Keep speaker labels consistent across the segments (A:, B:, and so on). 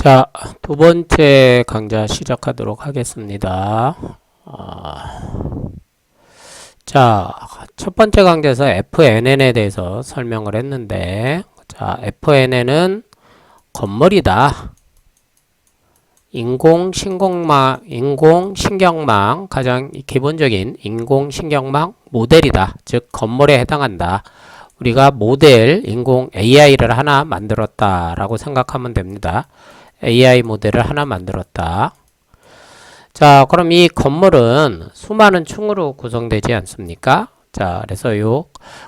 A: 자, 두 번째 강좌 시작하도록 하겠습니다. 자, 첫 번째 강좌에서 FNN에 대해서 설명을 했는데, 자, FNN은 건물이다. 인공신경망, 가장 기본적인 인공신경망 모델이다. 즉, 건물에 해당한다. 우리가 모델, 인공 AI를 하나 만들었다라고 생각하면 됩니다. AI 모델을 하나 만들었다. 자, 그럼 이 건물은 수많은 층으로 구성되지 않습니까? 자, 그래서 이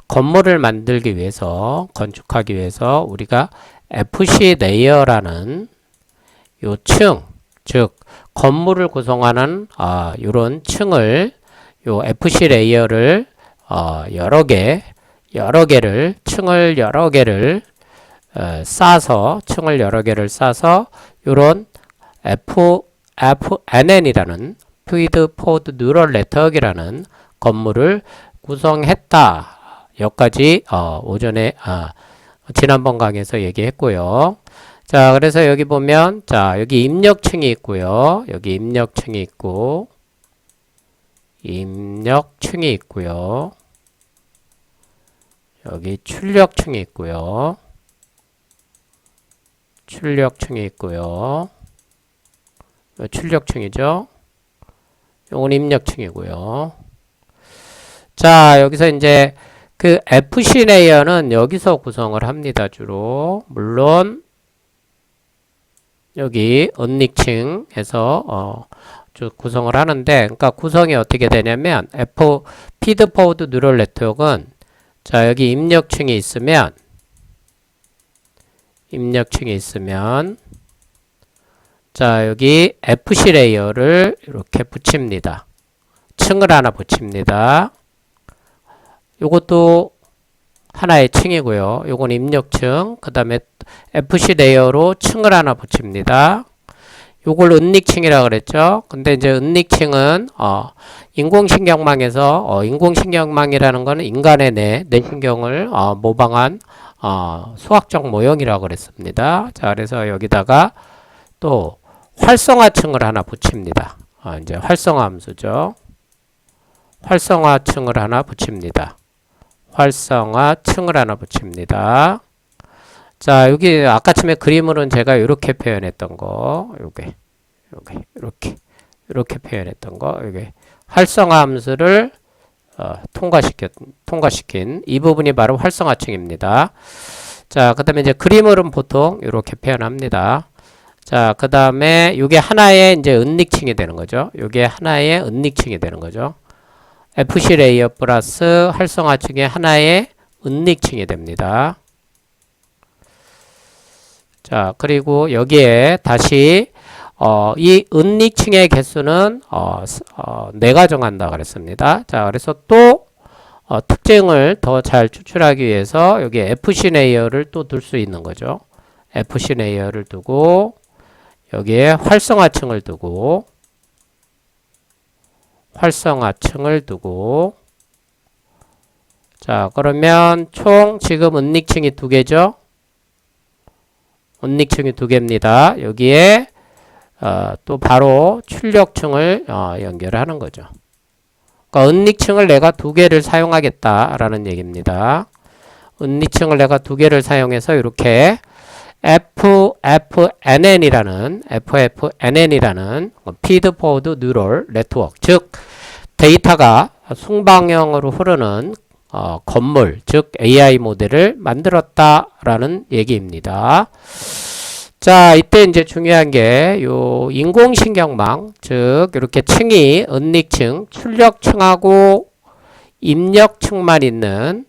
A: 건물을 만들기 위해서, 건축하기 위해서 우리가 FC 레이어라는 요 층, 즉 건물을 구성하는 이런 층을 요 FC 레이어를 층을 여러 개를 층을 여러 개를 싸서 요런 FNN이라는 Fluid Forward Neural Network이라는 건물을 구성했다. 여기까지 오전에 지난번 강의에서 얘기했고요. 자, 그래서 여기 보면 자, 여기 입력층이 있고요. 여기 입력층이 있고 여기 출력층이 있고요. 출력층이죠. 요건 입력층이고요. 자, 여기서 이제 그 FC 레이어는 여기서 구성을 합니다. 주로. 물론 여기 언닉층에서 구성을 하는데, 그러니까 구성이 어떻게 되냐면 피드 포워드 뉴럴 네트워크는 자, 여기 입력층이 있으면 자, 여기 FC 레이어를 이렇게 붙입니다. 층을 하나 붙입니다. 요것도 하나의 층이고요. 요건 입력층. 그 다음에 FC 레이어로 층을 하나 붙입니다. 요걸 은닉층이라고 그랬죠. 근데 이제 은닉층은 인공신경망에서 인공신경망이라는 거는 인간의 뇌신경을 모방한 수학적 모형이라고 그랬습니다. 자, 그래서 여기다가 또 활성화층을 하나 붙입니다. 이제 활성화 함수죠. 활성화층을 하나 붙입니다. 자, 여기 아까쯤에 그림으로는 제가 이렇게 표현했던 거, 이렇게 표현했던 거, 여기 활성화 함수를 통과시킨 이 부분이 바로 활성화층입니다. 자, 그 다음에 이제 그림으로는 보통 이렇게 표현합니다. 자, 그 다음에 이게 하나의 이제 은닉층이 되는 거죠. 이게 하나의 은닉층이 되는 거죠. FC 레이어 플러스 활성화층의 하나의 은닉층이 됩니다. 자, 그리고 여기에 다시 이 은닉층의 개수는 내가 정한다 그랬습니다. 자, 그래서 또 특징을 더 잘 추출하기 위해서 여기 FC 레이어를 또 둘 수 있는 거죠. FC 레이어를 두고 여기에 활성화층을 두고 자, 그러면 총 지금 은닉층이 두 개죠. 은닉층이 두 개입니다. 여기에 또 바로 출력층을 연결하는 거죠. 그러니까 은닉층을 내가 두 개를 사용하겠다라는 얘기입니다. 은닉층을 내가 두 개를 사용해서 이렇게 FFNN이라는 Feed Forward Neural Network, 즉 데이터가 순방향으로 흐르는 건물, 즉 AI 모델을 만들었다라는 얘기입니다. 자, 이때 이제 중요한 게 요 인공신경망, 즉 이렇게 층이 은닉층, 출력층하고 입력층만 있는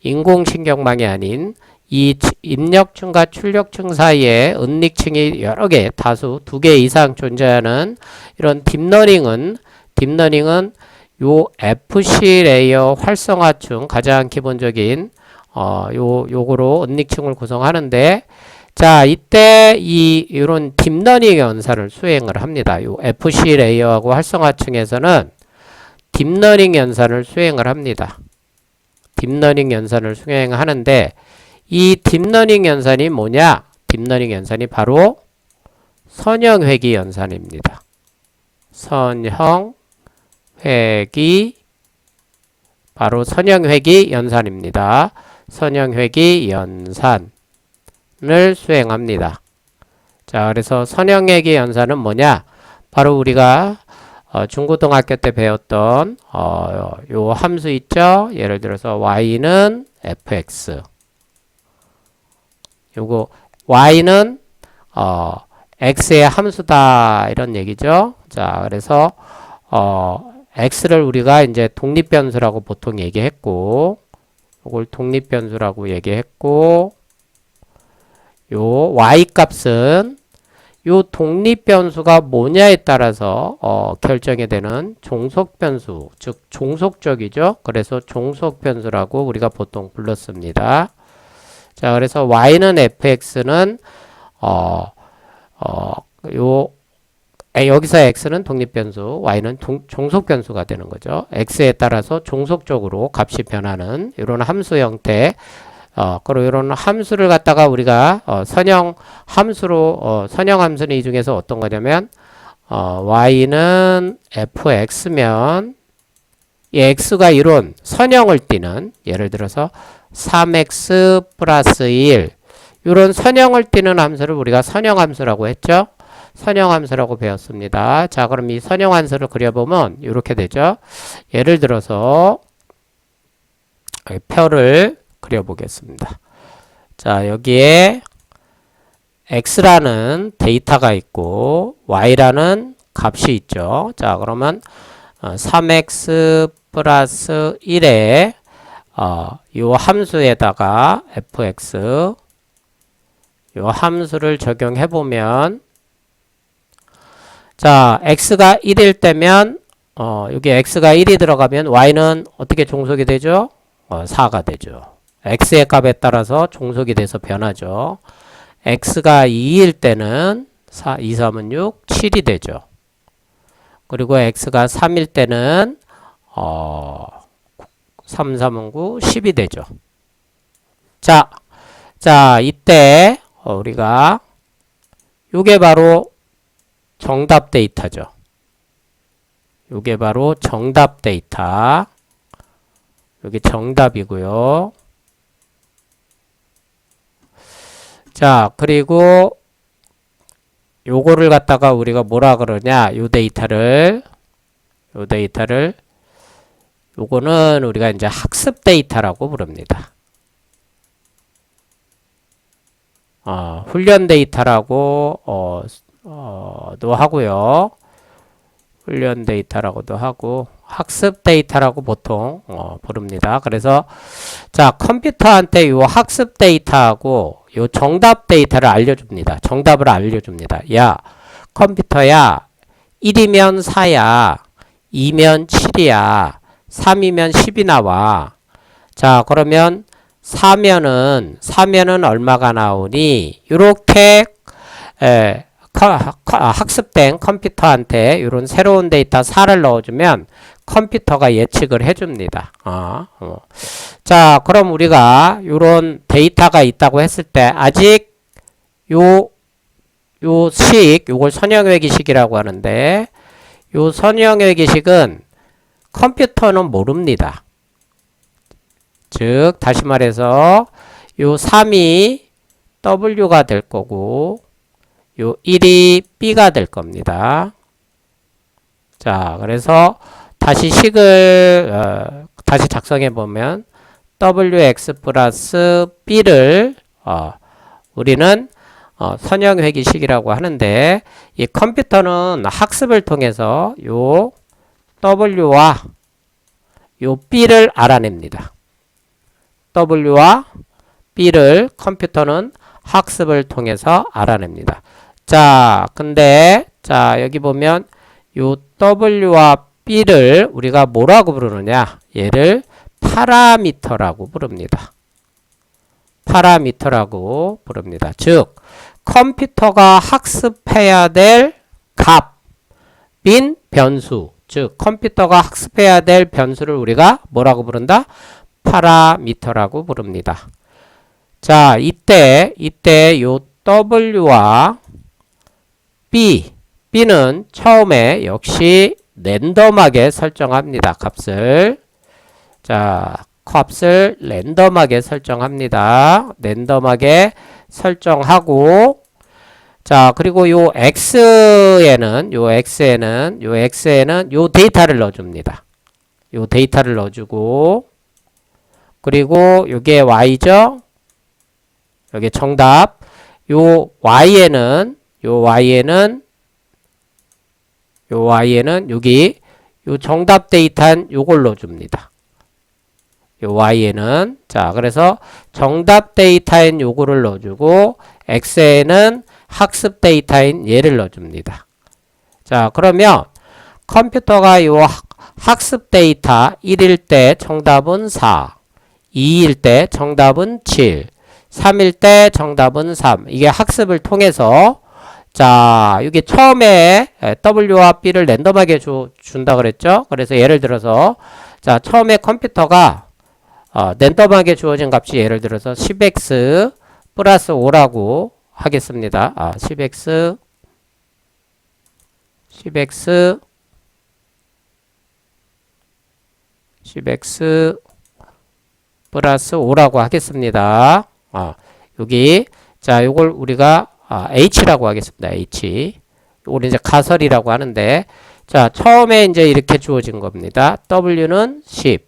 A: 인공신경망이 아닌 이 입력층과 출력층 사이에 은닉층이 여러 개, 다수 두 개 이상 존재하는 이런 딥러닝은 요 FC 레이어 활성화층, 가장 기본적인 요거로 은닉층을 구성하는데, 자, 이때 이런 딥러닝 연산을 수행을 합니다. 요 FC 레이어하고 활성화층에서는 딥러닝 연산을 수행을 합니다. 딥러닝 연산을 수행하는데, 이 딥러닝 연산이 뭐냐? 딥러닝 연산이 바로 선형회귀 연산입니다. 선형회귀 바로 선형회귀 연산입니다. 선형회귀 연산을 수행합니다. 자, 그래서 선형회귀 연산은 뭐냐? 바로 우리가 중고등학교 때 배웠던 요 함수 있죠? 예를 들어서 y는 fx. 요거 y는 x의 함수다 이런 얘기죠. 자, 그래서 x를 우리가 이제 독립변수라고 보통 얘기했고, 요걸 독립변수라고 얘기했고, 요 y 값은 요 독립변수가 뭐냐에 따라서 결정이 되는 종속변수, 즉 종속적이죠. 그래서 종속변수라고 우리가 보통 불렀습니다. 자, 그래서 y는 fx는 여기서 x는 독립변수, y는 종속변수가 되는 거죠. x에 따라서 종속적으로 값이 변하는 이런 함수 형태. 그리고 이런 함수를 갖다가 우리가 선형 함수로 선형 함수는 이 중에서 어떤 거냐면 y는 fx면 이 x가 이런 선형을 띠는, 예를 들어서 3x 플러스 1 이런 선형을 띠는 함수를 우리가 선형 함수라고 했죠. 선형 함수라고 배웠습니다. 자, 그럼 이 선형 함수를 그려보면 이렇게 되죠. 예를 들어서 표를 그려보겠습니다. 자, 여기에 x라는 데이터가 있고 y라는 값이 있죠. 자, 그러면 3x 플러스 1에 요 함수에다가 fx 요 함수를 적용해 보면, 자, x가 1일 때면 여기 x가 1이 들어가면 y는 어떻게 종속이 되죠? 4가 되죠. x의 값에 따라서 종속이 돼서 변하죠. x가 2일 때는 4, 2, 3은 6, 7이 되죠. 그리고 x가 3일 때는 3, 3은 9, 10이 되죠. 자, 이때 우리가 요게 바로 정답 데이터죠. 요게 바로 정답 데이터. 여기 정답이고요. 자, 그리고 요거를 갖다가 우리가 뭐라 그러냐? 요 데이터를 요거는 우리가 이제 학습 데이터라고 부릅니다. 훈련 데이터라고 도 하고요. 훈련 데이터라고도 하고 학습 데이터라고 보통 부릅니다. 그래서 자, 컴퓨터한테 요 학습 데이터하고 요 정답 데이터를 알려줍니다. 정답을 알려줍니다. 야, 컴퓨터야, 1이면 4야, 2면 7이야, 3이면 10이 나와. 자, 그러면 4면은 얼마가 나오니? 요렇게 학습된 컴퓨터한테 이런 새로운 데이터 4를 넣어주면 컴퓨터가 예측을 해줍니다. 자, 그럼 우리가 이런 데이터가 있다고 했을 때 아직 요걸 선형회귀식이라고 하는데, 요 선형회귀식은 컴퓨터는 모릅니다. 즉, 다시 말해서 요 3이 W가 될 거고 요 1이 B가 될 겁니다. 자, 그래서 다시 식을 다시 작성해 보면 WX 플러스 B를 우리는 선형회귀식이라고 하는데, 이 컴퓨터는 학습을 통해서 요 W와 요 B를 알아냅니다. W와 B를 컴퓨터는 학습을 통해서 알아냅니다. 자, 근데 자, 여기 보면 요 W와 B를 우리가 뭐라고 부르느냐? 얘를 파라미터라고 부릅니다. 파라미터라고 부릅니다. 즉, 컴퓨터가 학습해야 될 값인 변수, 즉 컴퓨터가 학습해야 될 변수를 우리가 뭐라고 부른다? 파라미터라고 부릅니다. 자, 이때 요 W와 B는 처음에 역시 랜덤하게 설정합니다. 값을. 자, 값을 랜덤하게 설정합니다. 랜덤하게 설정하고, 자, 그리고 요 X에는 요 데이터를 넣어줍니다. 요 데이터를 넣어주고, 그리고 요게 Y죠? 여기 정답. 요 Y에는 여기 요 정답 데이터는 요걸 넣어줍니다. 요 Y에는 자 그래서 정답 데이터인 요거를 넣어주고 X에는 학습 데이터인 얘를 넣어줍니다. 자 그러면 컴퓨터가 요 학습 데이터 1일 때 정답은 4, 2일 때 정답은 7, 3일 때 정답은 3. 이게 학습을 통해서 자, 여기 처음에 W와 B를 랜덤하게 준다 그랬죠? 그래서 예를 들어서 자, 처음에 컴퓨터가 랜덤하게 주어진 값이 예를 들어서 10x 플러스 5라고 하겠습니다. 10x 플러스 5라고 하겠습니다. 여기 자, 요걸 우리가 H라고 하겠습니다. H. 요걸 이제 가설이라고 하는데 자, 처음에 이제 이렇게 주어진 겁니다. W는 10,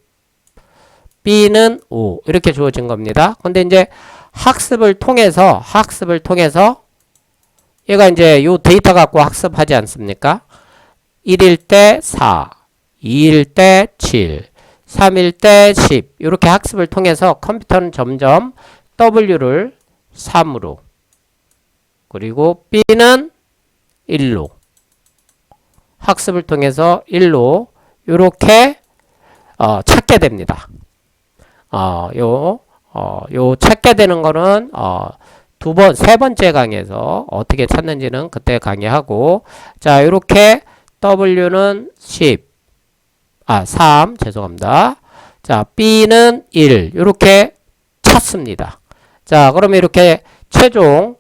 A: B는 5 이렇게 주어진 겁니다. 근데 이제 학습을 통해서 얘가 이제 요 데이터 갖고 학습하지 않습니까? 1일 때 4, 2일 때 7, 3일 때 10 이렇게 학습을 통해서 컴퓨터는 점점 W를 3으로 그리고 B는 1로 학습을 통해서 1로 이렇게 찾게 됩니다. 요 찾게 되는 거는 세 번째 강의에서 어떻게 찾는지는 그때 강의하고 자 이렇게 W는 3 죄송합니다. 자 B는 1 이렇게 찾습니다. 자 그러면 이렇게 최종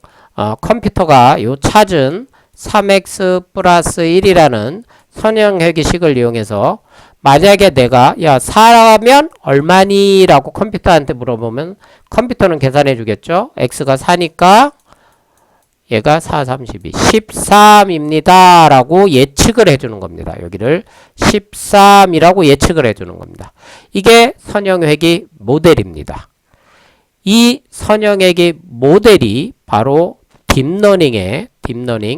A: 컴퓨터가 요 찾은 3x 플러스 1이라는 선형회귀식을 이용해서 만약에 내가 야 4라면 얼마니? 라고 컴퓨터한테 물어보면 컴퓨터는 계산해 주겠죠. x가 4니까 얘가 4, 32, 13입니다 라고 예측을 해주는 겁니다. 여기를 13이라고 예측을 해주는 겁니다. 이게 선형회귀 모델입니다. 이 선형회귀 모델이 바로 딥러닝,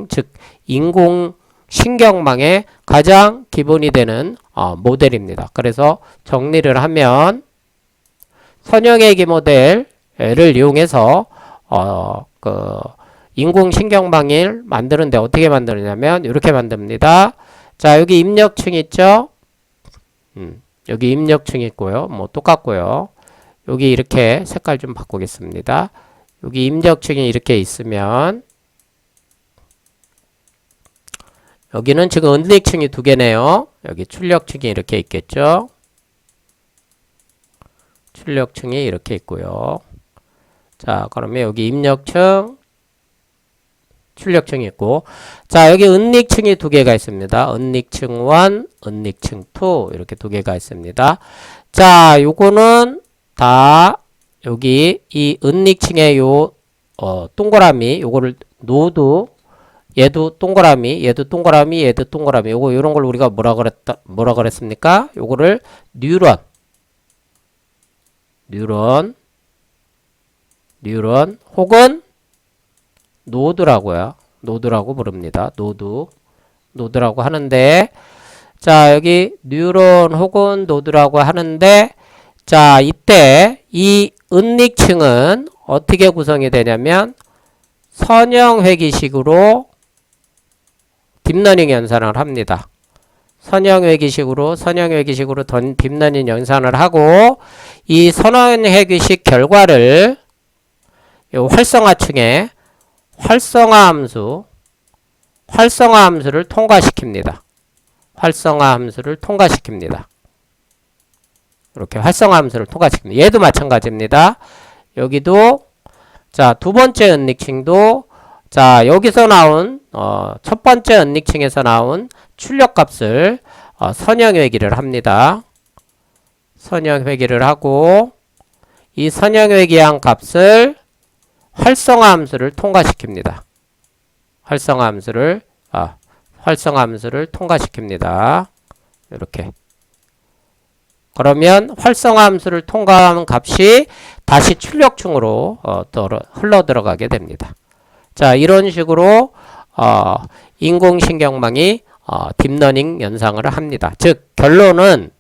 A: 즉 인공신경망의 가장 기본이 되는 모델입니다. 그래서 정리를 하면 선형회귀 모델을 이용해서 인공신경망을 만드는데 어떻게 만드느냐면 이렇게 만듭니다. 자 여기 입력층 있죠? 여기 입력층 있고요. 뭐 똑같고요. 여기 이렇게 색깔 좀 바꾸겠습니다. 여기 입력층이 이렇게 있으면 여기는 지금 은닉층이 두 개네요. 여기 출력층이 이렇게 있겠죠. 출력층이 이렇게 있고요. 자 그러면 여기 입력층 출력층이 있고 자 여기 은닉층이 두 개가 있습니다. 은닉층 1, 은닉층 2 이렇게 두 개가 있습니다. 자 요거는 다 여기 이 은닉층의 요 동그라미 요거를 노드 얘도 동그라미 얘도 동그라미 요거 요런 걸 우리가 뭐라 그랬습니까? 요거를 뉴런 혹은 노드라고 부릅니다. 노드라고 하는데 자 여기 뉴런 혹은 노드라고 하는데 자 이때 이 은닉층은 어떻게 구성이 되냐면 선형회귀식으로 딥러닝 연산을 합니다. 선형회귀식으로 딥러닝 연산을 하고 이 선형회귀식 결과를 요 활성화층에 활성화 함수를 통과시킵니다. 이렇게 활성화 함수를 통과시킵니다. 얘도 마찬가지입니다. 여기도 자, 두 번째 은닉층도 자, 여기서 나온 첫 번째 은닉층에서 나온 출력값을 선형회귀를 합니다. 선형회귀를 하고 이 선형회귀한 값을 활성화 함수를 통과시킵니다. 활성화 함수를 통과시킵니다. 이렇게. 그러면 활성화 함수를 통과한 값이 다시 출력층으로 흘러 들어가게 됩니다. 자, 이런 식으로 인공신경망이 딥러닝 연상을 합니다. 즉 결론은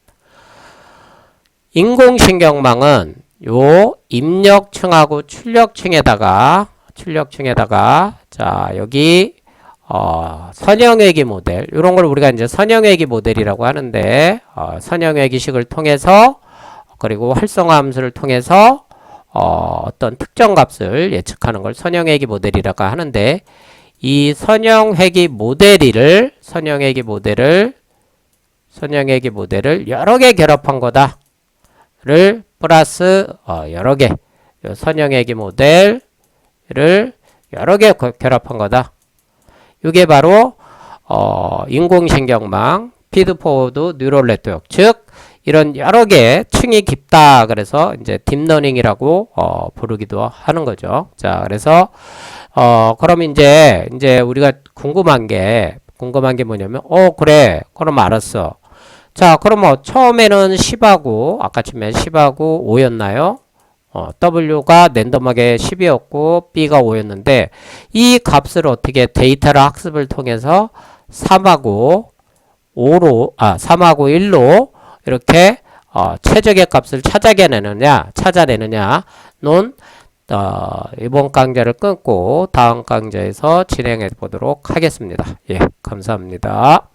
A: 인공신경망은 요 입력층하고 출력층에다가 자, 여기 선형회귀 모델, 이런 걸 우리가 이제 선형회귀 모델이라고 하는데, 선형회귀식을 통해서, 그리고 활성화 함수를 통해서, 어떤 특정 값을 예측하는 걸 선형회귀 모델이라고 하는데, 이 선형회귀 모델을 여러 개 결합한 거다를 플러스, 여러 개, 선형회귀 모델을 여러 개 결합한 거다. 이게 바로 인공신경망 피드포워드 뉴럴 네트워크, 즉 이런 여러 개 층이 깊다 그래서 이제 딥러닝이라고 부르기도 하는 거죠. 자, 그래서 그럼 이제 우리가 궁금한 게 뭐냐면 그래, 그럼 알았어. 자, 그럼 처음에는 10하고 아까쯤에 10하고 5였나요? W가 랜덤하게 10이었고 B가 5였는데 이 값을 어떻게 데이터를 학습을 통해서 3하고 1로 이렇게 최적의 값을 찾아내느냐 는 이번 강좌를 끊고 다음 강좌에서 진행해 보도록 하겠습니다. 예, 감사합니다.